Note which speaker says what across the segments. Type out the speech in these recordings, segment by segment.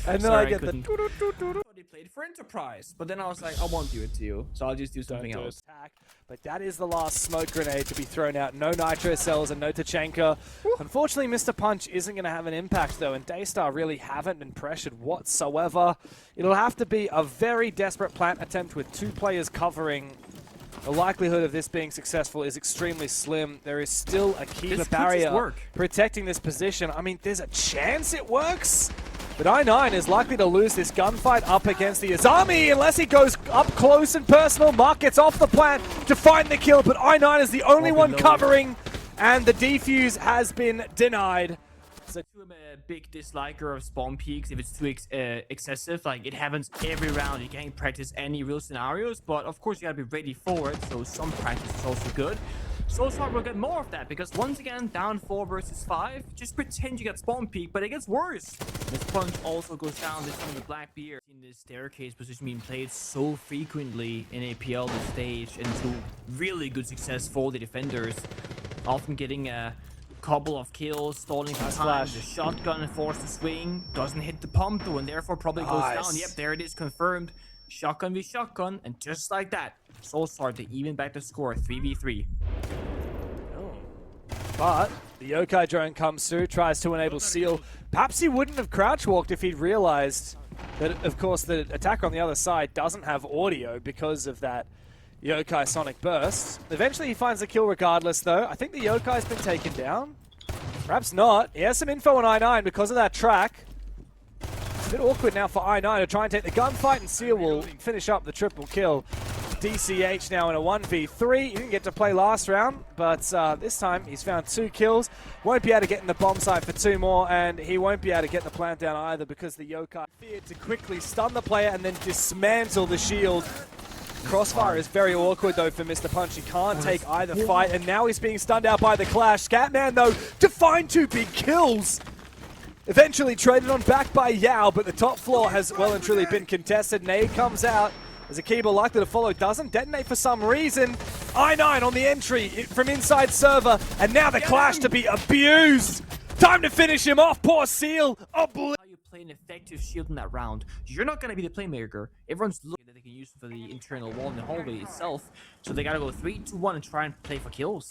Speaker 1: And then
Speaker 2: Sorry,
Speaker 1: I get the
Speaker 2: They played for Enterprise, but then I was like, I won't do it to you, so I'll just do something else.
Speaker 1: But that is the last smoke grenade to be thrown out. No nitro cells and no Tachenka. Unfortunately, Mr. Punch isn't going to have an impact, though, and Daystar really haven't been pressured whatsoever. It'll have to be a very desperate plant attempt with 2 players covering. The likelihood of this being successful is extremely slim. There is still a keeper barrier protecting this position. I mean, there's a chance it works, but I9 is likely to lose this gunfight up against the Azami unless he goes up close and personal. Mark gets off the plant to find the kill, but I9 is the only one covering, and the defuse has been denied.
Speaker 2: So I'm a big disliker of spawn peaks if it's too excessive. Like, it happens every round. You can't practice any real scenarios, but of course you gotta be ready for it, so some practice is also good. So far we'll get more of that, because once again, down 4 versus 5, just pretend you got spawn peak, but it gets worse. This punch also goes down this time with Black Beard. In this staircase position being played so frequently in APL this stage, and to really good success for the defenders. Often getting a couple of kills, stalling for time, the shotgun forced to swing, doesn't hit the pump though, and therefore probably goes down. Yep, there it is, confirmed. Shotgun v shotgun, and just like that, Soulstar they even back the score 3v3.
Speaker 1: But the Yokai drone comes through, tries to enable Seal. Perhaps he wouldn't have crouch walked if he'd realized that, of course, the attacker on the other side doesn't have audio because of that Yokai Sonic Burst. Eventually he finds the kill regardless, though. I think the Yokai's been taken down. Perhaps not. He has some info on I9 because of that track. It's a bit awkward now for I9 to try and take the gunfight, and Seal will finish up the triple kill. DCH now in a 1v3. He didn't get to play last round, but this time he's found 2 kills. Won't be able to get in the bomb site for 2 more, and he won't be able to get the plant down either because the Yokai feared to quickly stun the player and then dismantle the shield. Crossfire is very awkward though for Mr. Punch. He can't take either fight, and now he's being stunned out by the clash. Scatman though to find 2 big kills. Eventually traded on back by Yao, but the top floor has well and truly been contested. Nade comes out. As Akiba likely to follow, doesn't detonate for some reason. I9 on the entry from inside server, and now the clash to be abused. Time to finish him off, poor Seal. How
Speaker 2: you play an effective shield in that round? You're not going to be the playmaker. Everyone's looking that they can use for the internal wall in the hallway itself, so they got to go 3, 2, 1 and try and play for kills.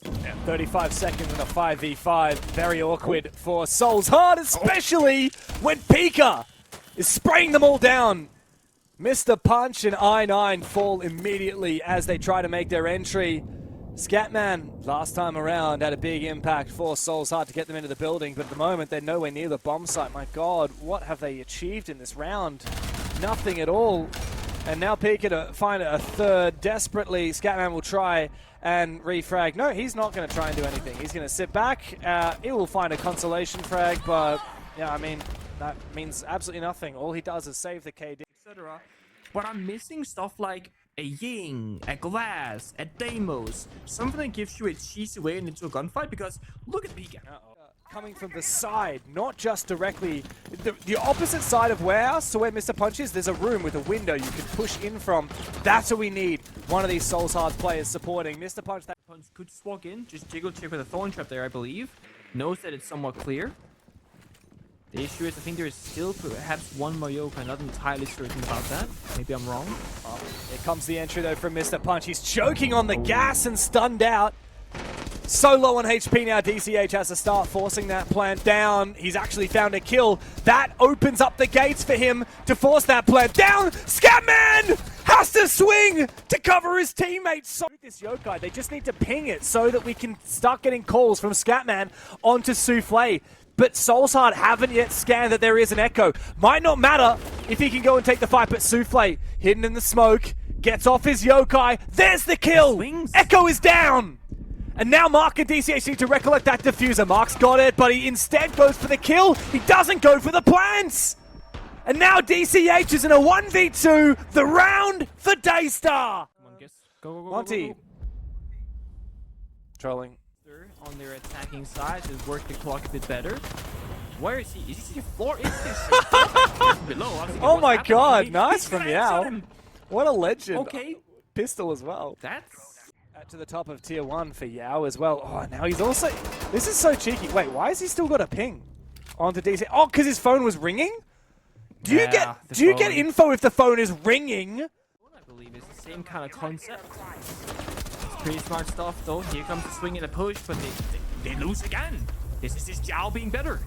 Speaker 1: Yeah, 35 seconds in a 5v5. Very awkward for Souls Hard, especially when Pika is spraying them all down. Mr. Punch and I9 fall immediately as they try to make their entry. Scatman, last time around, had a big impact for Souls Hard to get them into the building, but at the moment they're nowhere near the bomb site. My god, what have they achieved in this round? Nothing at all. And now Pika to find a third. Desperately, Scatman will try and refrag. No, he's not going to try and do anything. He's going to sit back. He will find a consolation frag, but yeah, I mean, that means absolutely nothing. All he does is save the KD,
Speaker 2: etc. But I'm missing stuff like a Ying, a Glass, a Deimos, something that gives you a cheesy way into a gunfight, because look at Pika.
Speaker 1: Coming from the side, not just directly, the opposite side of warehouse to where Mr. Punch is, there's a room with a window you can push in from. That's what we need. One of these Souls Hard players supporting Mr. Punch. That
Speaker 2: Punch could just walk in, just jiggle check with a thorn trap there, I believe. Knows that it's somewhat clear. The issue is, I think there is still perhaps one more Yokai. I'm not entirely certain about that. Maybe I'm wrong.
Speaker 1: Here comes the entry though from Mr. Punch. He's choking on the gas and stunned out. So low on HP now, DCH has to start forcing that plant down. He's actually found a kill. That opens up the gates for him to force that plant down. Scatman has to swing to cover his teammates. So this Yokai, they just need to ping it so that we can start getting calls from Scatman onto Souffle. But Soulshard haven't yet scanned that there is an Echo. Might not matter if he can go and take the fight, but Souffle, hidden in the smoke, gets off his Yokai. There's the kill! Echo is down! And now Mark and DCH need to recollect that diffuser. Mark's got it, but he instead goes for the kill. He doesn't go for the plants! And now DCH is in a 1v2, the round for Daystar!
Speaker 2: Go,
Speaker 1: Monty. Trolling.
Speaker 2: On their attacking side to work the clock a bit better. Where is he? Is he floor? Is this below?
Speaker 1: Oh my god, nice from Yao. What a legend.
Speaker 2: Okay.
Speaker 1: Pistol as well.
Speaker 2: That's
Speaker 1: to the top of tier 1 for Yao as well. Oh, now he's also... This is so cheeky. Wait, why has he still got a ping? onto DC. Oh, because his phone was ringing? Do you
Speaker 2: Yeah,
Speaker 1: get info if the phone is ringing?
Speaker 2: I believe it's the same kind of concept. It's pretty smart stuff, though. Here comes the swing and the push, but they lose again. This is just Yao being better.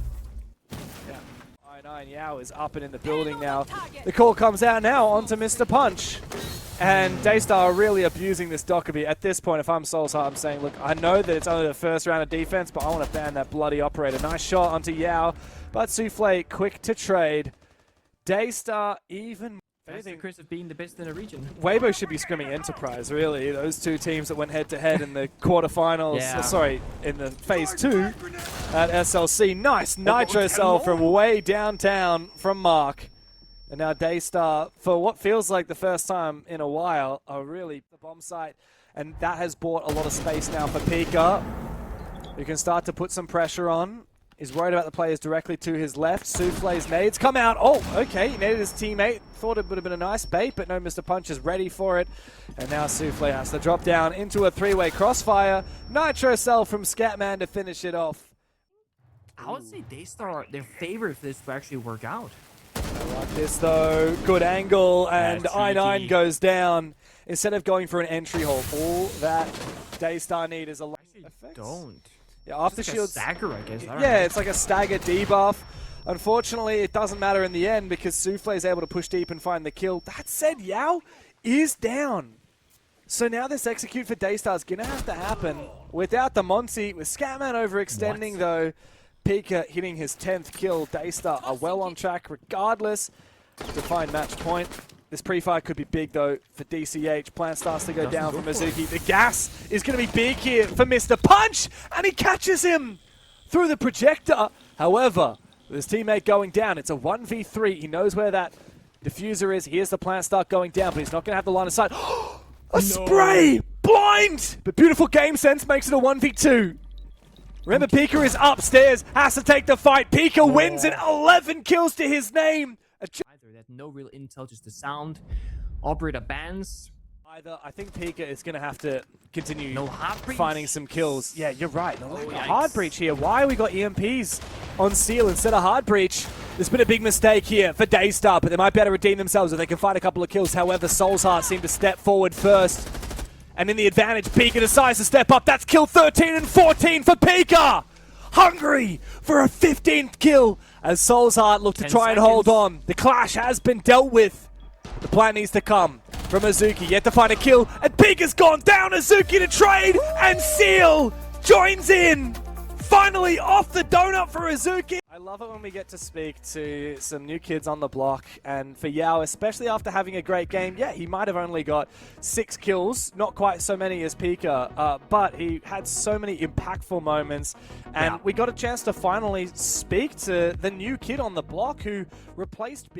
Speaker 1: Yeah. I9 Yao is up and in the building now. The call comes out now onto Mr. Punch. And Daystar are really abusing this Dockerby. At this point, if I'm Soulsheart, I'm saying, look, I know that it's only the first round of defense, but I want to ban that bloody operator. Nice shot onto Yao, but Souffle quick to trade. Daystar even...
Speaker 2: That's the curse of being the best in the region.
Speaker 1: Weibo should be scrimming Enterprise, really. Those two teams that went head-to-head in the quarterfinals, sorry, in the Phase 2 at SLC. Nice Nitro Cell from way downtown from Mark. And now Daystar, for what feels like the first time in a while, are really the bomb site. And that has bought a lot of space now for Pika, who can start to put some pressure on. He's worried about the players directly to his left. Souffle's nades come out. Oh, okay. He naded his teammate. Thought it would have been a nice bait, but no, Mr. Punch is ready for it. And now Souffle has to drop down into a three-way crossfire. Nitro Cell from Scatman to finish it off.
Speaker 2: I would say Daystar, their favorite for this to actually work out.
Speaker 1: I like this, though. Good angle, and I9 goes down. Instead of going for an entry hole, all that Daystar need is a light effect.
Speaker 2: Don't.
Speaker 1: Yeah, after
Speaker 2: it's like
Speaker 1: shield
Speaker 2: stagger, I guess.
Speaker 1: Yeah, it's like a stagger debuff. Unfortunately, it doesn't matter in the end because Souffle is able to push deep and find the kill. That said, Yao is down. So now this execute for Daystar is going to have to happen without the Monty. With Scatman overextending, though, Pika hitting his 10th kill. Daystar are well on track regardless to find match point. This pre-fight could be big, though, for DCH. Plan starts to go down for Mizuki. The gas is going to be big here for Mr. Punch, and he catches him through the projector. However, with his teammate going down, it's a 1v3. He knows where that diffuser is. Here's the plant start going down, but he's not going to have the line of sight. A spray! Blind! But beautiful game sense makes it a 1v2. Remember, Pika is upstairs, has to take the fight. Pika wins it, 11 kills to his name.
Speaker 2: There's no real intel, just the sound. Operator bans.
Speaker 1: I think Pika is going to have to continue
Speaker 2: heart
Speaker 1: finding some kills. Yeah, you're right. No hard breach here. Why we got EMPs on Seal instead of hard breach? There's been a big mistake here for Daystar, but they might be able to redeem themselves if they can find a couple of kills. However, Soulsheart seem to step forward first. And in the advantage, Pika decides to step up. That's kill 13 and 14 for Pika! Hungry for a 15th kill as Soulsheart look to try and hold on. The clash has been dealt with. The plan needs to come from Azuki. Yet to find a kill, and Pika's gone down. Azuki to trade, and Seal joins in. Finally off the donut for Azuki. I love it when we get to speak to some new kids on the block, and for Yao, especially after having a great game, yeah, he might have only got 6 kills, not quite so many as Pika, but he had so many impactful moments, and we got a chance to finally speak to the new kid on the block who replaced Pika.